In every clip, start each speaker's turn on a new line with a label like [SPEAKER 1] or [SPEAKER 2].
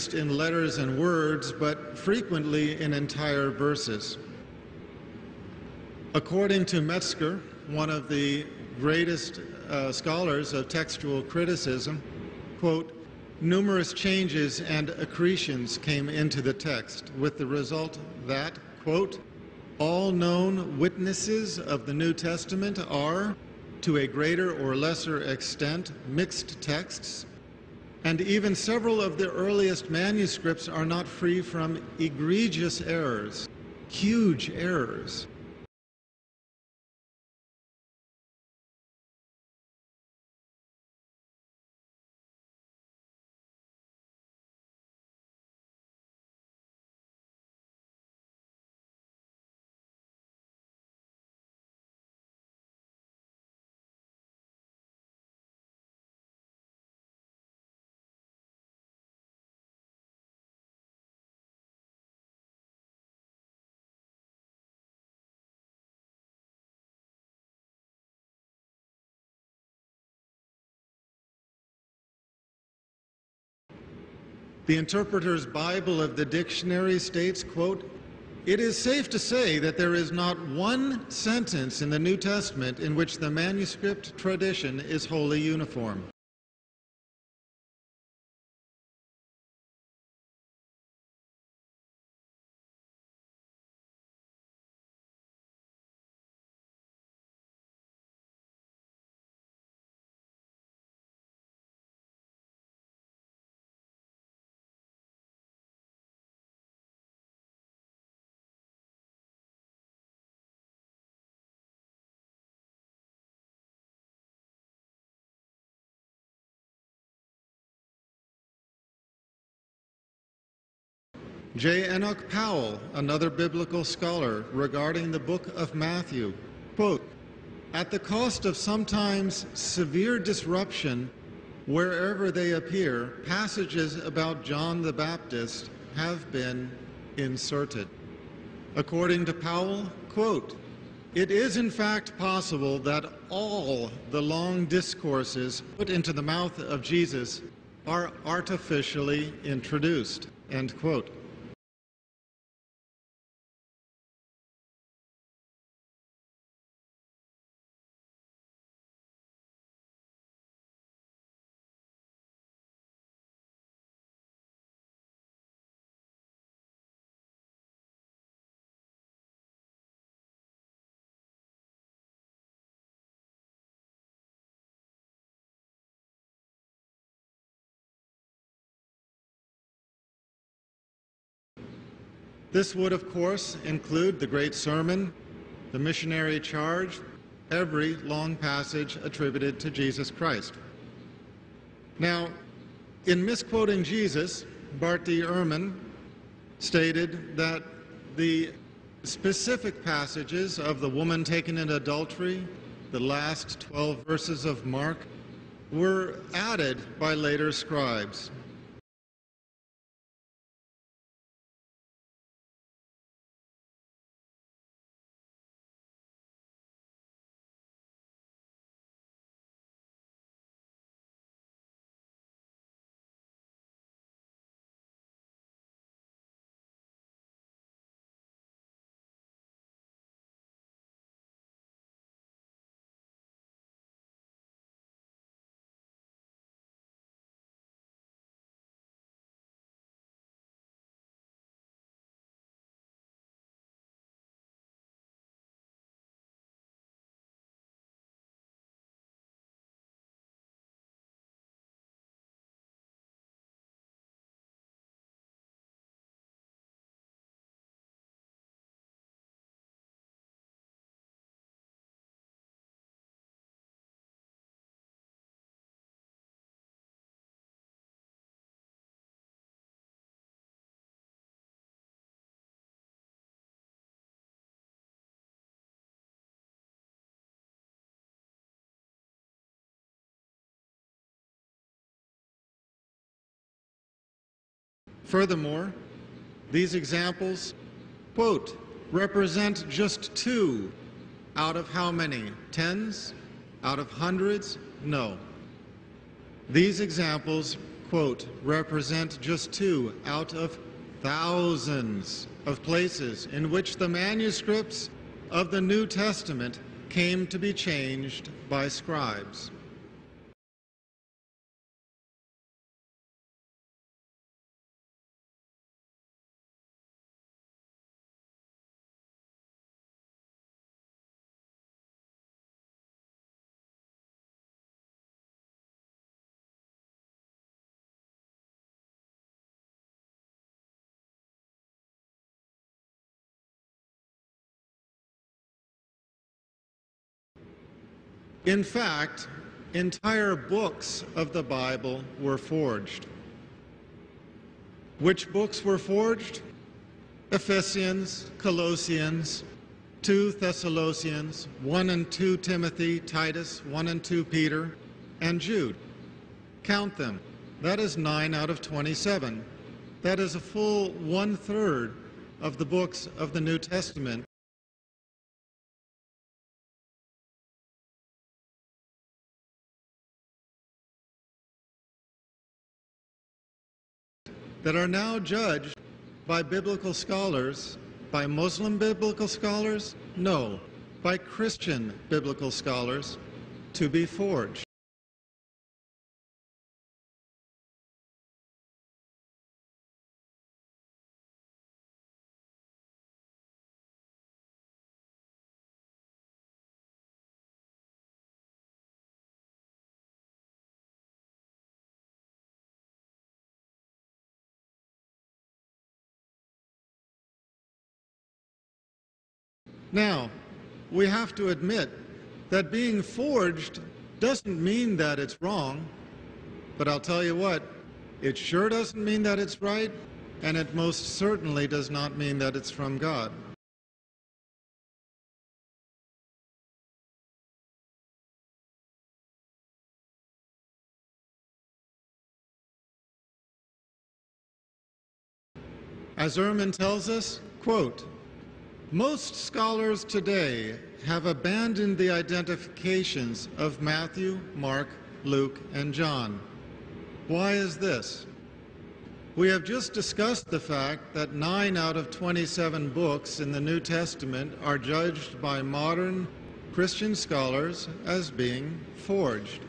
[SPEAKER 1] in letters and words, but frequently in entire verses. According to Metzger, one of the greatest scholars of textual criticism, quote, numerous changes and accretions came into the text, with the result that, quote, all known witnesses of the New Testament are, to a greater or lesser extent, mixed texts, and even several of the earliest manuscripts are not free from egregious errors, huge errors. The Interpreter's Bible of the Dictionary states, quote, it is safe to say that there is not one sentence in the New Testament in which the manuscript tradition is wholly uniform. J. Enoch Powell, another biblical scholar, regarding the book of Matthew, quote, at the cost of sometimes severe disruption, wherever they appear, passages about John the Baptist have been inserted. According to Powell, quote, it is in fact possible that all the long discourses put into the mouth of Jesus are artificially introduced, end quote. This would, of course, include the Great Sermon, the missionary charge, every long passage attributed to Jesus Christ. Now, in misquoting Jesus, BART EHRMAN stated that the specific passages of the woman taken in adultery, the last 12 verses of Mark, were added by later scribes. Furthermore, these examples, quote, represent just 2 out of how many? Tens? Out of hundreds? No. These examples, quote, represent just 2 out of thousands of places in which the manuscripts of the New Testament came to be changed by scribes. In fact, entire books of the Bible were forged. Which books were forged? Ephesians, Colossians, 2 Thessalonians, 1 and 2 Timothy, Titus, 1 and 2 Peter, and Jude. Count them. That is 9 out of 27. That is a full 1/3 of the books of the New Testament that are now judged by biblical scholars, by Muslim biblical scholars? No, by Christian biblical scholars, to be forged. Now, we have to admit that being forged doesn't mean that it's wrong, but I'll tell you what, it sure doesn't mean that it's right, and it most certainly does not mean that it's from God. As EHRMAN tells us, quote, most scholars today have abandoned the identifications of Matthew, Mark, Luke, and John. Why is this? We have just discussed the fact that 9 out of 27 books in the New Testament are judged by modern Christian scholars as being forged.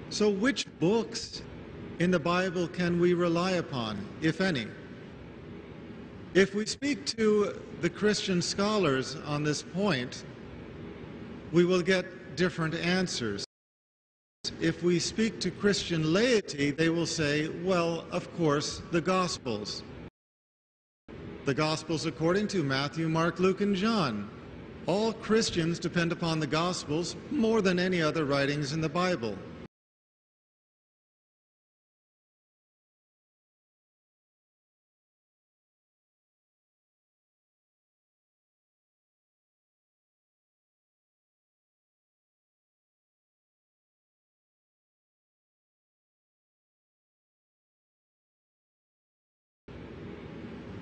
[SPEAKER 1] So which books in the Bible can we rely upon, if any? If we speak to the Christian scholars on this point, we will get different answers. If we speak to Christian laity, they will say, well, of course, the Gospels. The Gospels according to Matthew, Mark, Luke, and John. All Christians depend upon the Gospels more than any other writings in the Bible.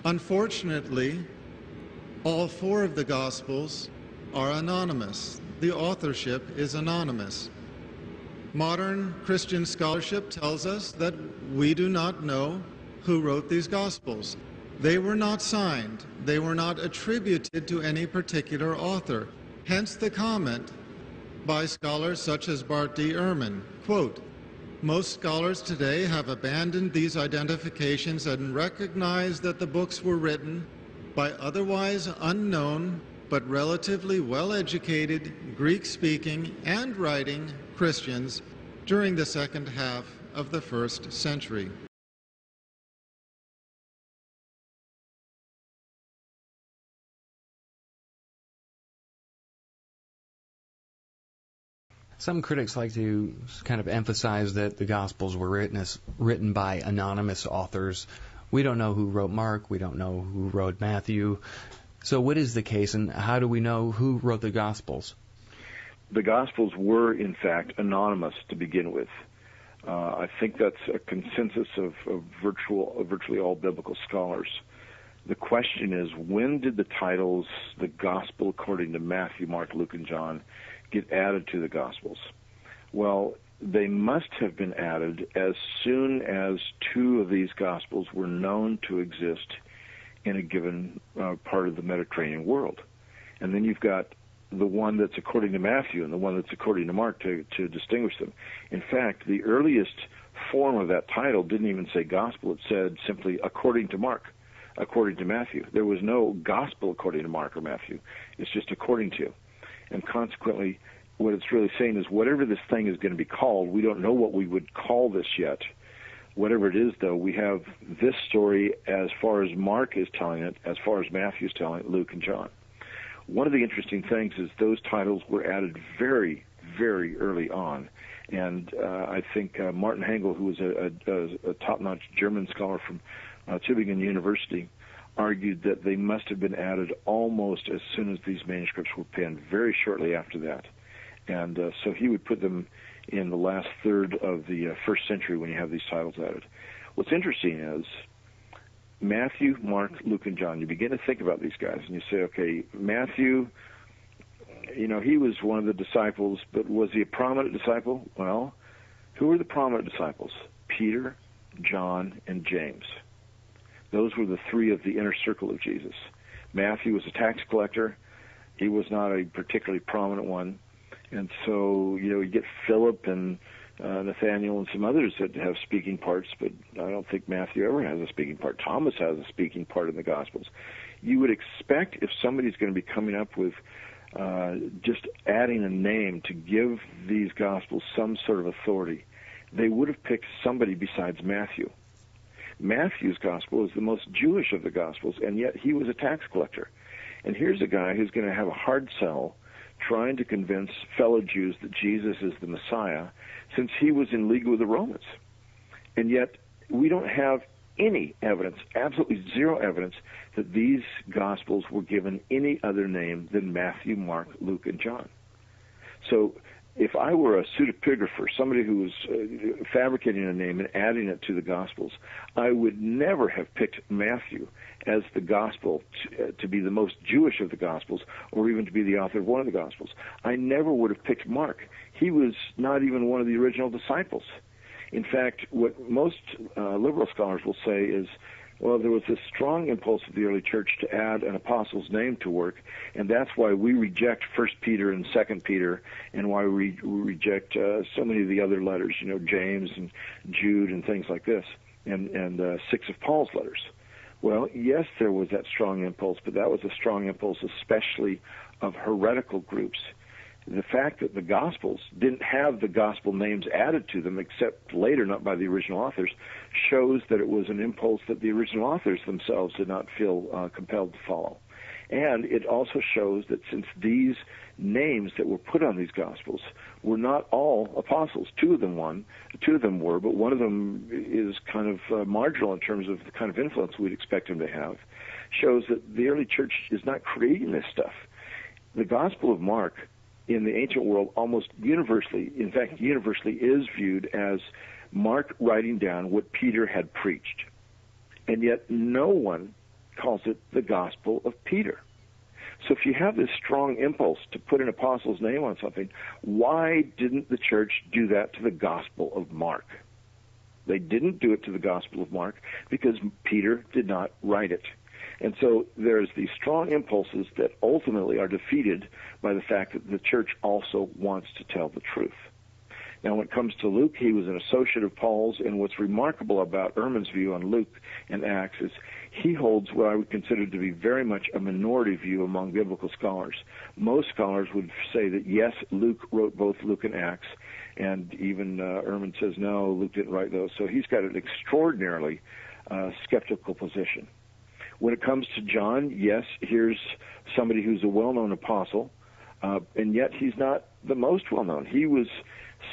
[SPEAKER 1] Unfortunately, all 4 of the Gospels are anonymous. The authorship is anonymous. Modern Christian scholarship tells us that we do not know who wrote these Gospels. They were not signed. They were not attributed to any particular author. Hence the comment by scholars such as BART D. EHRMAN, quote, most scholars today have abandoned these identifications and recognize that the books were written by otherwise unknown but relatively well-educated Greek-speaking and writing Christians during the second half of the 1st century.
[SPEAKER 2] Some critics like to kind of emphasize that the Gospels were written by anonymous authors. We don't know who wrote Mark. We don't know who wrote Matthew. So what is the case, and how do we know who wrote the Gospels?
[SPEAKER 3] The Gospels were, in fact, anonymous to begin with. I think that's a consensus of virtually all biblical scholars. The question is, when did the titles, the Gospel according to Matthew, Mark, Luke, and John, get added to the Gospels? Well, they must have been added as soon as two of these Gospels were known to exist in a given part of the Mediterranean world. And then you've got the one that's according to Matthew and the one that's according to Mark to distinguish them. In fact, the earliest form of that title didn't even say Gospel. It said simply according to Mark, according to Matthew. There was no Gospel according to Mark or Matthew. It's just according to. And consequently, what it's really saying is whatever this thing is going to be called, we don't know what we would call this yet. Whatever it is, though, we have this story as far as Mark is telling it, as far as Matthew is telling it, Luke and John. One of the interesting things is those titles were added very, very early on. And I think Martin Hengel, who was a top-notch German scholar from Tübingen University, argued that they must have been added almost as soon as these manuscripts were penned, very shortly after that. And so he would put them in the last third of the first century when you have these titles added. What's interesting is Matthew, Mark, Luke, and John. You begin to think about these guys, and you say, okay, Matthew, you know, he was one of the disciples, but was he a prominent disciple? Well, who were the prominent disciples? Peter, John, and James. Those were the three of the inner circle of Jesus. Matthew was a tax collector. He was not a particularly prominent one. And so, you know, you get Philip and Nathaniel and some others that have speaking parts, but I don't think Matthew ever has a speaking part. Thomas has a speaking part in the Gospels. You would expect if somebody's going to be coming up with just adding a name to give these Gospels some sort of authority, they would have picked somebody besides Matthew. Matthew's Gospel is the most Jewish of the Gospels, and yet he was a tax collector. And here's a guy who's going to have a hard sell trying to convince fellow Jews that Jesus is the Messiah, since he was in league with the Romans. And yet, we don't have any evidence, absolutely zero evidence, that these Gospels were given any other name than Matthew, Mark, Luke, and John. So, if I were a pseudepigrapher, somebody who was fabricating a name and adding it to the Gospels, I would never have picked Matthew as the Gospel to be the most Jewish of the Gospels, or even to be the author of one of the Gospels. I never would have picked Mark. He was not even one of the original disciples. In fact, what most liberal scholars will say is, well, there was this strong impulse of the early church to add an apostle's name to work, and that's why we reject 1 Peter and 2 Peter, and why we reject so many of the other letters, you know, James and Jude and things like this, and 6 of Paul's letters. Well, yes, there was that strong impulse, but that was a strong impulse especially of heretical groups. The fact that the Gospels didn't have the Gospel names added to them, except later, not by the original authors, shows that it was an impulse that the original authors themselves did not feel compelled to follow. And it also shows that since these names that were put on these Gospels were not all apostles, two of them were, but one of them is kind of marginal in terms of the kind of influence we'd expect him to have, shows that the early church is not creating this stuff. The Gospel of Mark in the ancient world almost universally, in fact, universally is viewed as Mark writing down what Peter had preached. And yet no one calls it the Gospel of Peter. So if you have this strong impulse to put an apostle's name on something, why didn't the church do that to the Gospel of Mark? They didn't do it to the Gospel of Mark because Peter did not write it. And so there's these strong impulses that ultimately are defeated by the fact that the church also wants to tell the truth. Now, when it comes to Luke, he was an associate of Paul's, and what's remarkable about EHRMAN's view on Luke and Acts is he holds what I would consider to be very much a minority view among biblical scholars. Most scholars would say that, yes, Luke wrote both Luke and Acts, and even EHRMAN says, no, Luke didn't write those. So he's got an extraordinarily skeptical position. When it comes to John, yes, here's somebody who's a well-known apostle, and yet he's not the most well-known. He was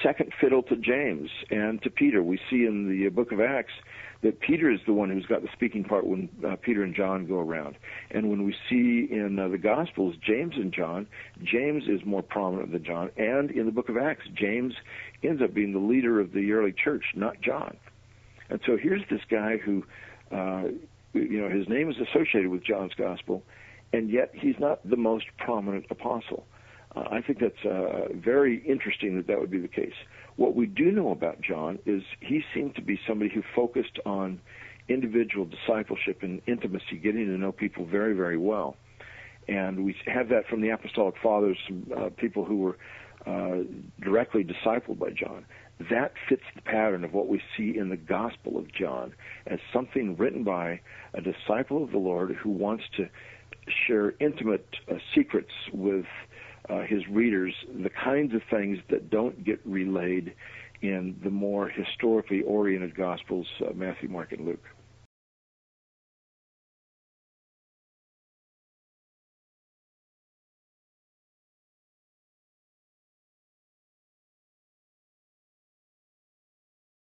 [SPEAKER 3] second fiddle to James and to Peter. We see in the book of Acts that Peter is the one who's got the speaking part when Peter and John go around. And when we see in the Gospels, James and John, James is more prominent than John. And in the book of Acts, James ends up being the leader of the early church, not John. And so here's this guy who his name is associated with John's gospel, and yet he's not the most prominent apostle. I think that's very interesting that would be the case. What we do know about John is he seemed to be somebody who focused on individual discipleship and intimacy, getting to know people very, very well. And we have that from the Apostolic Fathers, people who were directly discipled by John. That fits the pattern of what we see in the Gospel of John as something written by a disciple of the Lord who wants to share intimate secrets with his readers, the kinds of things that don't get relayed in the more historically oriented Gospels, Matthew, Mark, and Luke.